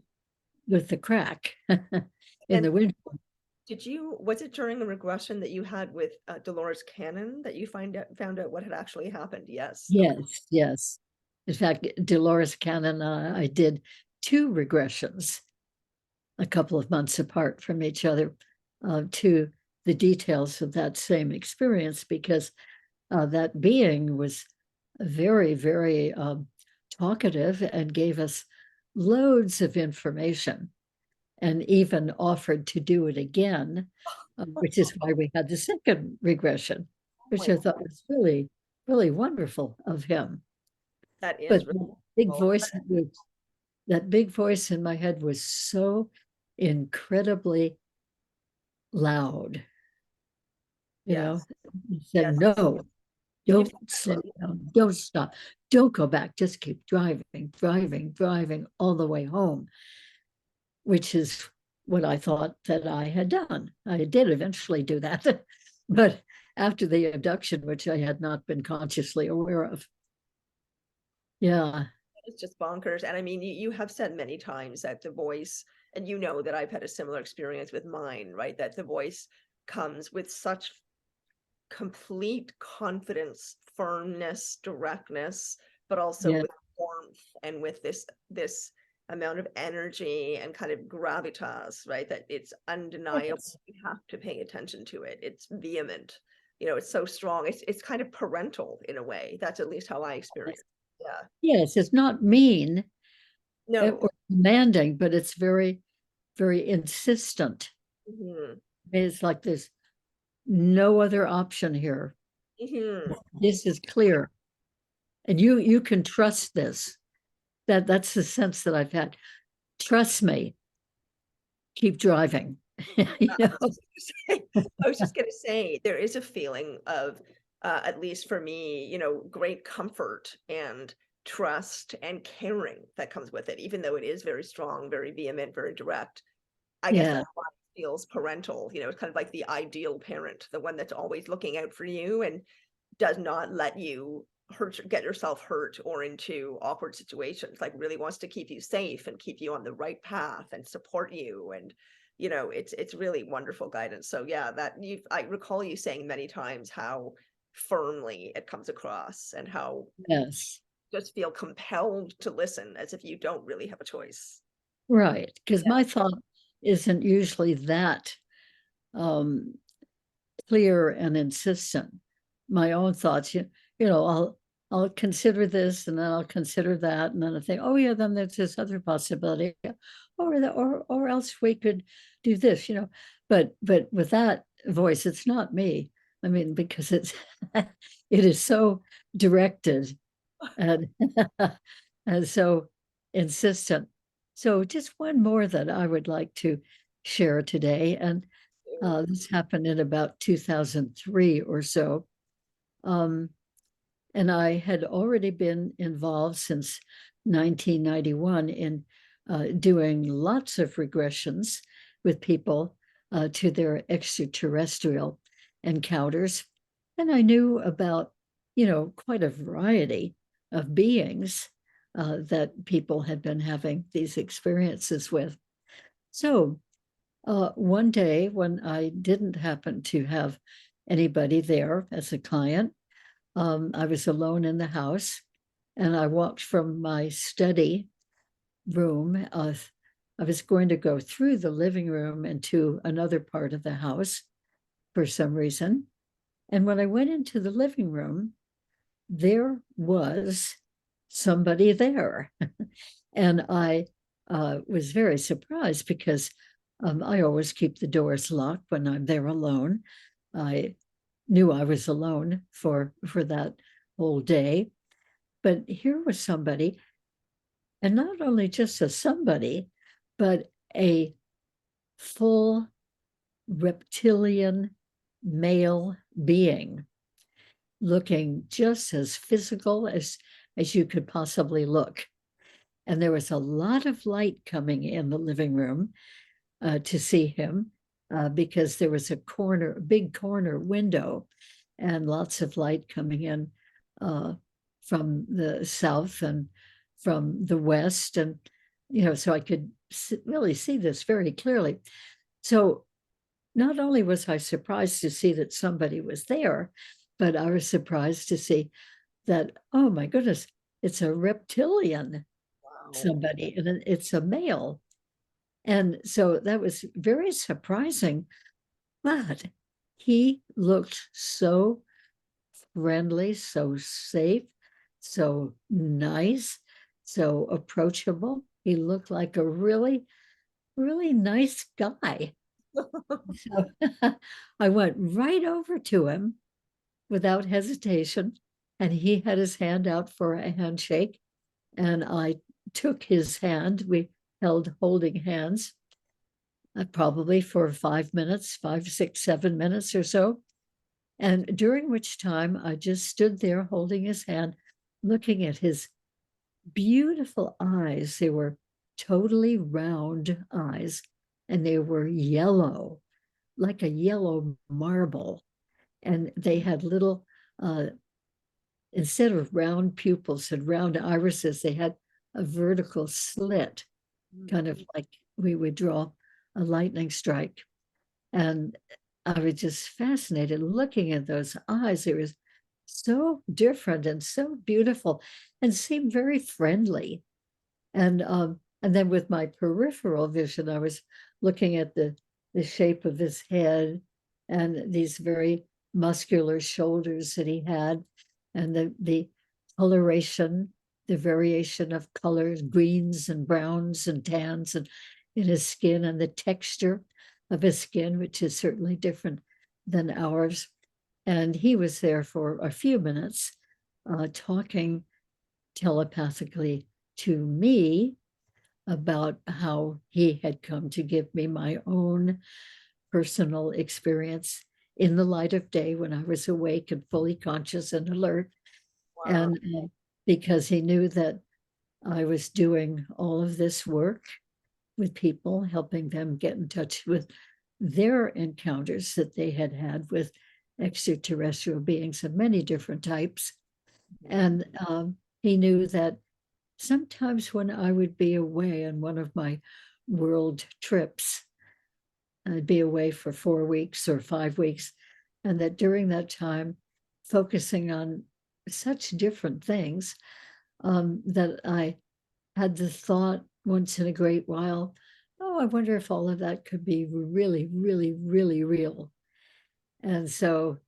with the crack in And the window. was it during the regression that you had with Dolores Cannon that you found out what had actually happened? Yes. Okay. Yes, yes. In fact, Dolores Cannon, I did two regressions a couple of months apart from each other, to the details of that same experience, because that being was very, very talkative and gave us loads of information, and even offered to do it again, which is why we had the second regression, Oh which my I God, thought was really, really wonderful of him. that But is really that big cool. voice, that big voice in my head was so incredibly loud, Yes. he said, Yes. no, You've don't slow down, don't stop, don't go back, just keep driving, driving, driving all the way home, which is what I thought that I had done. I did eventually do that, but after the abduction, which I had not been consciously aware of. Yeah, it's just bonkers. And I mean, you have said many times that the voice, and you know that I've had a similar experience with mine, right? That the voice comes with such complete confidence, firmness, directness, but also yeah, with warmth and with this amount of energy and kind of gravitas, right? That it's undeniable. yes, You have to pay attention to it. It's vehement. You know, it's so strong. It's kind of parental in a way. That's at least how I experience. Yeah. yes, it's not mean No. or demanding, but it's very, very insistent. Mhm. It's like there's no other option here. Mhm. This is clear, and you can trust this. That's the sense that I've had. Trust me. Keep driving. you I know. was just gonna say, I was just gonna say, there is a feeling of, at least for me, great comfort and trust and caring that comes with it, even though it is very strong, very vehement, very direct. I guess Yeah. that's why it feels parental. It's kind of like the ideal parent, the one that's always looking out for you and does not let you get yourself hurt or into awkward situations, like really wants to keep you safe and keep you on the right path and support you. And it's really wonderful guidance. So yeah, I recall you saying many times how firmly it comes across and how Yes. just feel compelled to listen as if you don't really have a choice. Right. Because Yeah. my thought isn't usually that um, clear and insistent. My own thoughts, I'll consider this, and then I'll consider that, and then I think, oh yeah, then there's this other possibility, or else we could do this, But with that voice, it's not me. I mean, because it's it is so directed and and so insistent. So just one more that I would like to share today, and this happened in about 2003 or so. Um, and I had already been involved since 1991 in doing lots of regressions with people to their extraterrestrial encounters. And I knew about, quite a variety of beings that people had been having these experiences with. So one day when I didn't happen to have anybody there as a client, I was alone in the house, and I walked from my study room. I was going to go through the living room into another part of the house for some reason. And when I went into the living room, there was somebody there. And I was very surprised because I always keep the doors locked when I'm there alone. I knew I was alone for that whole day. But here was somebody, and not only just a somebody, but a full reptilian male being, looking just as physical as you could possibly look. And there was a lot of light coming in the living room to see him because there was a big corner window, and lots of light coming in from the south and from the west. And, so I could really see this very clearly. So not only was I surprised to see that somebody was there, but I was surprised to see that, oh my goodness, it's a reptilian somebody, and it's a male. And so that was very surprising, but he looked so friendly, so safe, so nice, so approachable. He looked like a really, really nice guy. So I went right over to him without hesitation, and he had his hand out for a handshake, and I took his hand. We held holding hands probably for 5 minutes, 5, 6, 7 minutes or so. And during which time I just stood there holding his hand, looking at his beautiful eyes. They were totally round eyes, and they were yellow, like a yellow marble. And they had little, instead of round pupils and round irises, they had a vertical slit, kind of like we would draw a lightning strike. And I was just fascinated looking at those eyes. It was so different and so beautiful and seemed very friendly. And then with my peripheral vision, I was looking at the shape of his head and these very muscular shoulders that he had, and the coloration, the variation of colors, greens and browns and tans, and in his skin, and the texture of his skin, which is certainly different than ours. And he was there for a few minutes, talking telepathically to me about how he had come to give me my own personal experience in the light of day when I was awake and fully conscious and alert. Wow. And because he knew that I was doing all of this work with people, helping them get in touch with their encounters that they had had with extraterrestrial beings of many different types. And he knew that sometimes when I would be away on one of my world trips, I'd be away for 4 weeks or 5 weeks, and that during that time, focusing on such different things, that I had the thought once in a great while, oh, I wonder if all of that could be really, really, really real. And so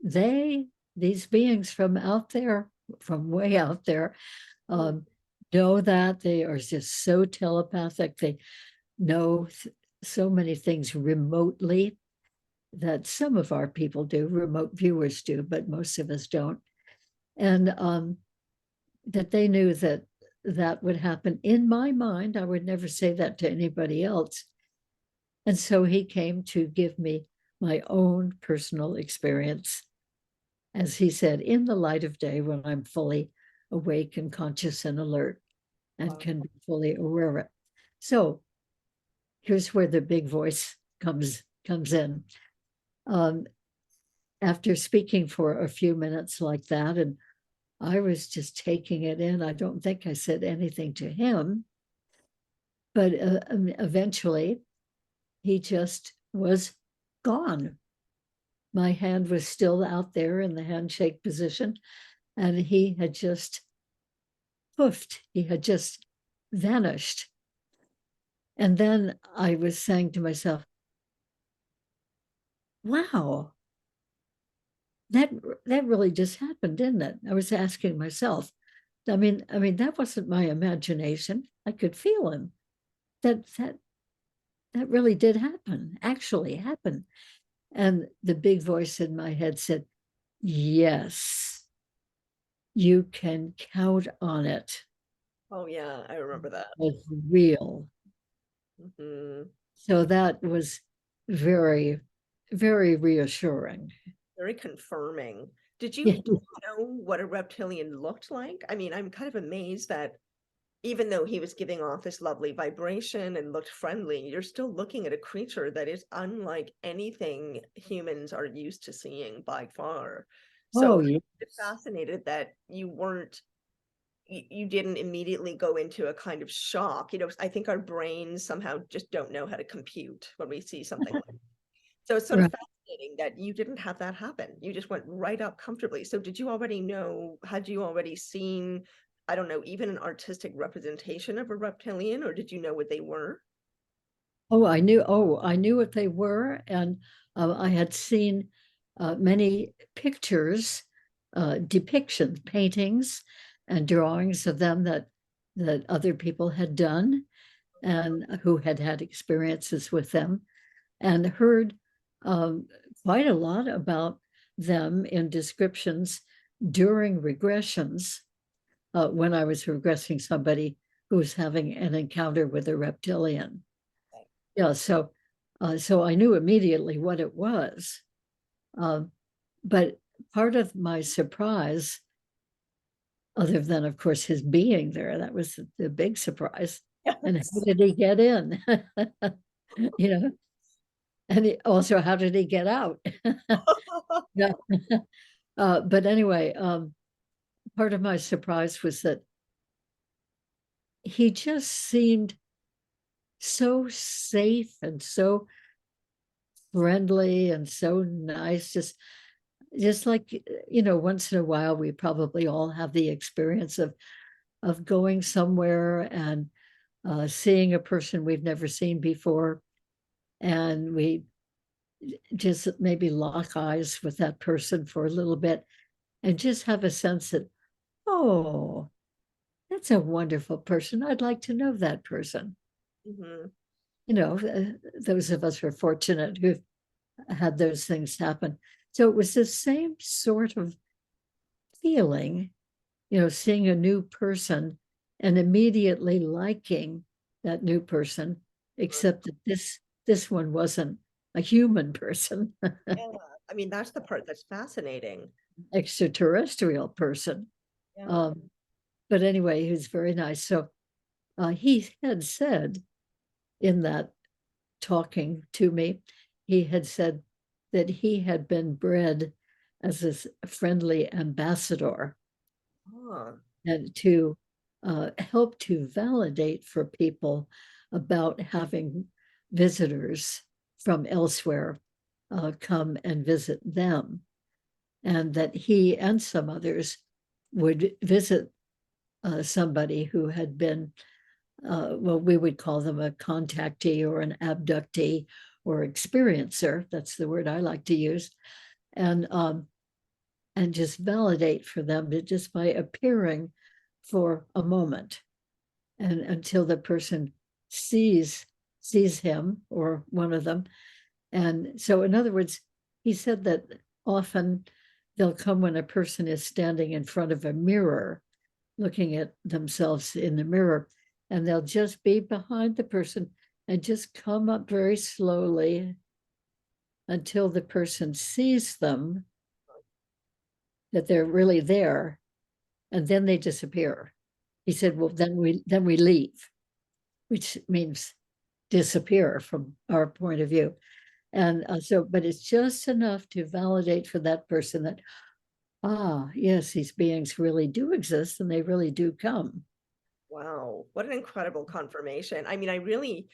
these beings from out there, from way out there, um, know that they are just so telepathic. They know so many things remotely that some of our people do, remote viewers do, but most of us don't. And that they knew that that would happen in my mind. I would never say that to anybody else. And so he came to give me my own personal experience. as he said, in the light of day when I'm fully awake and conscious and alert and Wow. can be fully aware of it. So here's where the big voice comes in. Um, After speaking for a few minutes like that, and I was just taking it in. I don't think I said anything to him, but eventually he just was gone. My hand was still out there in the handshake position, and he had just poofed. He had just vanished. And then I was saying to myself, wow, that that really just happened, didn't it? I was asking myself. I mean, that wasn't my imagination. I could feel him. That really did happen, actually happen. And the big voice in my head said, yes, you can count on it. Oh yeah, I remember that. It's real. Mhm. So that was very, very reassuring. Very confirming. Did you Yeah. know what a reptilian looked like? I mean, I'm kind of amazed that even though he was giving off this lovely vibration and looked friendly, you're still looking at a creature that is unlike anything humans are used to seeing by far. So Oh, I'm yes. fascinated that you didn't immediately go into a kind of shock. I think our brains somehow just don't know how to compute when we see something like. So it's sort of Right. fascinating that you didn't have that happen. You just went right up comfortably. So did you already know, had you already seen, I don't know, even an artistic representation of a reptilian, or did you know what they were? I knew what they were, and I had seen many pictures, depictions, paintings, and drawings of them that other people had done and who had had experiences with them, and heard um, quite a lot about them in descriptions during regressions when I was regressing somebody who was having an encounter with a reptilian. Yeah, so I knew immediately what it was. Um, but part of my surprise, other than of course his being there, that was the big surprise. And how Yes. did he get in? You know, and also how did he get out? Yeah. But anyway, part of my surprise was that he just seemed so safe and so friendly and so nice, just like, once in a while we probably all have the experience of going somewhere and seeing a person we've never seen before, and we just maybe lock eyes with that person for a little bit and just have a sense that, oh, that's a wonderful person, I'd like to know that person. Mhm. Those of us who are fortunate who've had those things happen. So it was the same sort of feeling, seeing a new person and immediately liking that new person, except that this one wasn't a human person, Yeah. I mean, that's the part that's fascinating. extraterrestrial person. Yeah. Um, but anyway, he was very nice. So he had said in that talking to me, he had said that he had been bred as a friendly ambassador Oh, and to help to validate for people about having visitors from elsewhere come and visit them, and that he and some others would visit somebody who had been, well, we would call them a contactee or an abductee or experiencer. That's the word I like to use. And just validate for them to just by appearing for a moment and until the person sees him or one of them. And so in other words, he said that often they'll come when a person is standing in front of a mirror looking at themselves in the mirror, and they'll just be behind the person and just come up very slowly until the person sees them, that they're really there, and then they disappear. He said, well, then we leave, which means disappear from our point of view. And but it's just enough to validate for that person that, yes, these beings really do exist and they really do come. Wow, what an incredible confirmation. I mean,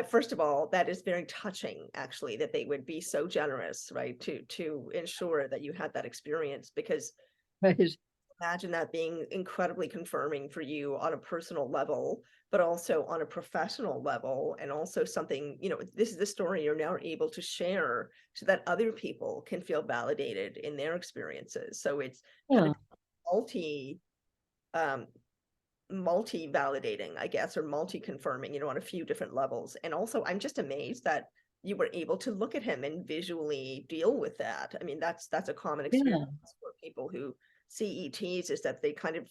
first of all, that is very touching, actually, that they would be so generous, right, to ensure that you had that experience, because Right. imagine that being incredibly confirming for you on a personal level, but also on a professional level, and also something, this is the story you're now able to share so that other people can feel validated in their experiences. So it's kind Yeah. of multi um multi-validating, I guess, or multi-confirming, on a few different levels. And also, I'm just amazed that you were able to look at him and visually deal with that. I mean, that's a common experience Yeah. for people who see ETs, is that they kind of,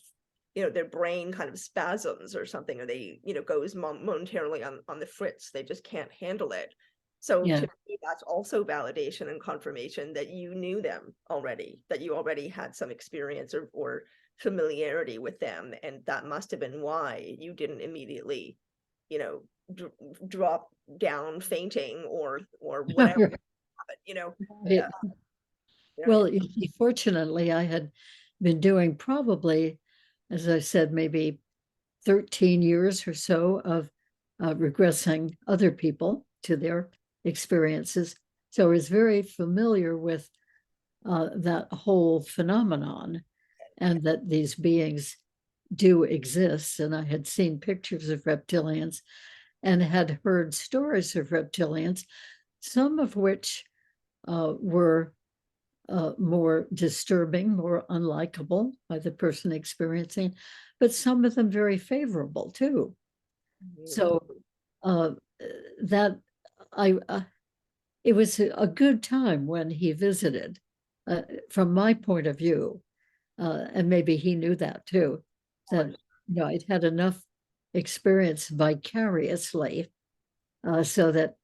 their brain kind of spasms or something, or they, goes momentarily on the fritz. They just can't handle it. So Yeah. to me, that's also validation and confirmation that you knew them already, that you already had some experience or familiarity with them, and that must have been why you didn't immediately, you know drop down fainting or whatever happened, uh, Right. you know Well, fortunately, I had been doing probably, as I said, maybe 13 years or so of regressing other people to their experiences. So I was very familiar with that whole phenomenon, and that these beings do exist. And I had seen pictures of reptilians and had heard stories of reptilians, some of which were more disturbing, more unlikable by the person experiencing, but some of them very favorable too. Mhm. So uh, that I it was a good time when he visited, from my point of view, and maybe he knew that too. That I'd had enough experience vicariously, so that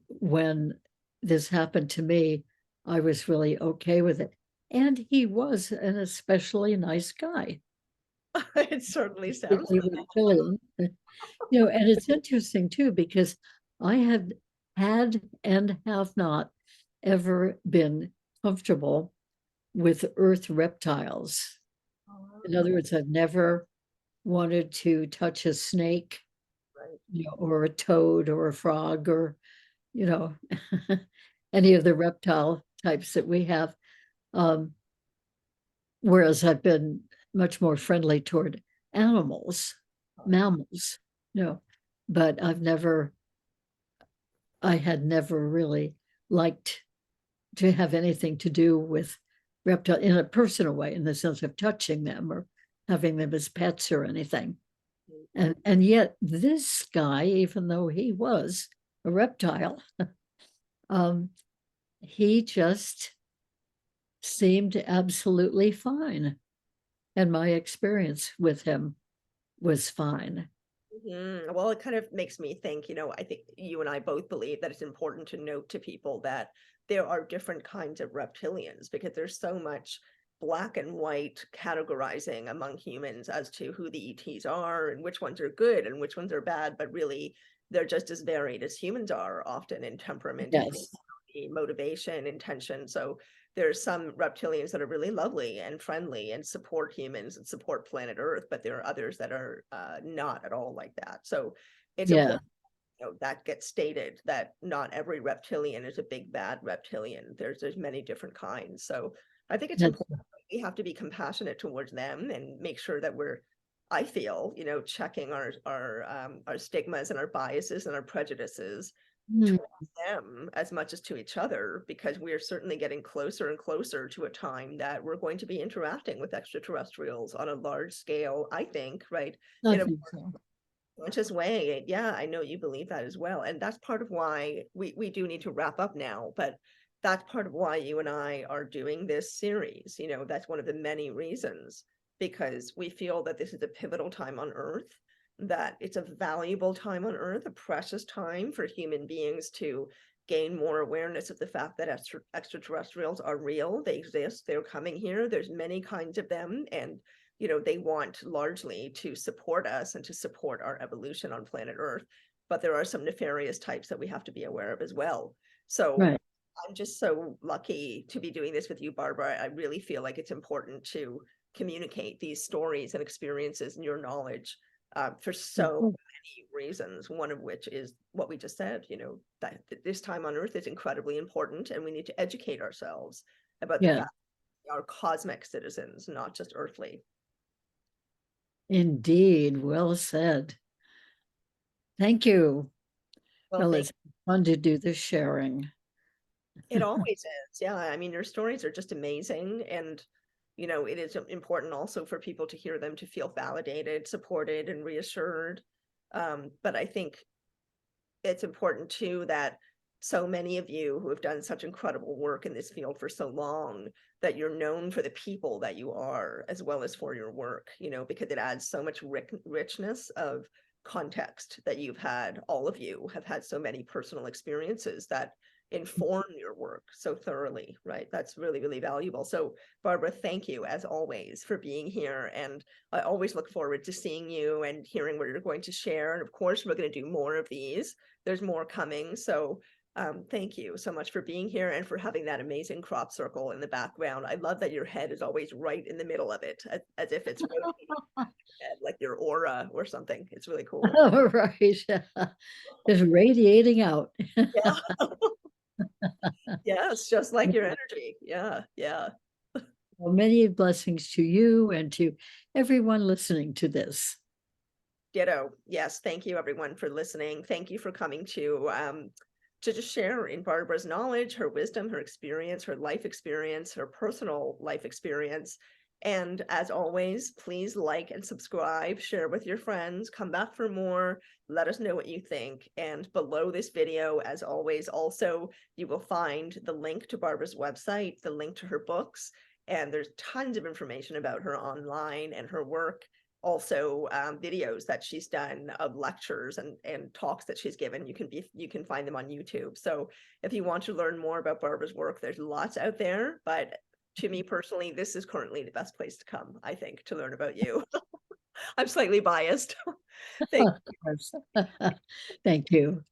when this happened to me, I was really okay with it. And he was an especially nice guy. It certainly sounds Completely reptilian. And it's interesting too, because I had and have not ever been comfortable with earth reptiles. In like. other words, I've never wanted to touch a snake, Right. or a toad or a frog, or you know, any of the reptile types that we have. Um, whereas I've been much more friendly toward animals, mammals, but I had never really liked to have anything to do with reptile in a personal way, in the sense of touching them or having them as pets or anything. And yet this guy, even though he was a reptile, um, he just seemed absolutely fine. And my experience with him was fine. Well, it kind of makes me think, I think you and I both believe that it's important to note to people that there are different kinds of reptilians, because there's so much black and white categorizing among humans as to who the ETs are and which ones are good and which ones are bad, but really they're just as varied as humans are, often in temperament and Yes. personality, motivation, intention. So there's some reptilians that are really lovely and friendly and support humans and support planet Earth, but there are others that are not at all like that. So it's Yeah. important, that gets stated, that not every reptilian is a big bad reptilian. There's many different kinds. So I think it's That's, important. We have to be compassionate towards them and make sure that we're, I feel, checking our stigmas and our biases and our prejudices mm, towards them as much as to each other, because we are certainly getting closer and closer to a time that we're going to be interacting with extraterrestrials on a large scale, I think, right? I In a think so. conscious way. Yeah, I know you believe that as well. And that's part of why we do need to wrap up now, but that's part of why you and I are doing this series. That's one of the many reasons, because we feel that this is a pivotal time on Earth, that it's a valuable time on Earth, a precious time for human beings to gain more awareness of the fact that extraterrestrials are real. They exist. They're coming here. There's many kinds of them, and they want largely to support us and to support our evolution on planet Earth. But there are some nefarious types that we have to be aware of as well. So Right. I'm just so lucky to be doing this with you, Barbara. I really feel like it's important to communicate these stories and experiences and your knowledge for so Mhm. many reasons, one of which is what we just said, that this time on Earth is incredibly important, and we need to educate ourselves about the Yeah, fact that we are cosmic citizens, not just earthly. indeed. Well said. Thank you. Well, Well, thank it's fun to do the sharing. It always is. Yeah. I mean, your stories are just amazing. And, it is important also for people to hear them to feel validated, supported, and reassured. But I think it's important too that so many of you who have done such incredible work in this field for so long, that you're known for the people that you are as well as for your work, because it adds so much richness of context that you've had. All of you have had so many personal experiences that inform your work so thoroughly, right? That's really, really valuable. So, Barbara, thank you as always for being here. And I always look forward to seeing you and hearing what you're going to share. And of course, we're going to do more of these. There's more coming. So thank you so much for being here and for having that amazing crop circle in the background. I love that your head is always right in the middle of it, as if it's rotating like your aura or something. It's really cool. All right. Just radiating out. Yeah. Yes, just like your energy. Yeah. Yeah. Well, many blessings to you and to everyone listening to this. Ditto. Yes. Thank you everyone for listening. Thank you for coming to just share in Barbara's knowledge, her wisdom, her experience, her life experience, her personal life experience. And as always, please like and subscribe, share with your friends, come back for more, let us know what you think. And below this video, as always, also, you will find the link to Barbara's website, the link to her books, and there's tons of information about her online and her work. Also videos that she's done of lectures and talks that she's given. You can find them on YouTube. So if you want to learn more about Barbara's work, there's lots out there, but to me personally, this is currently the best place to come, I think, to learn about you. I'm slightly biased. Thank Of course. Thank you.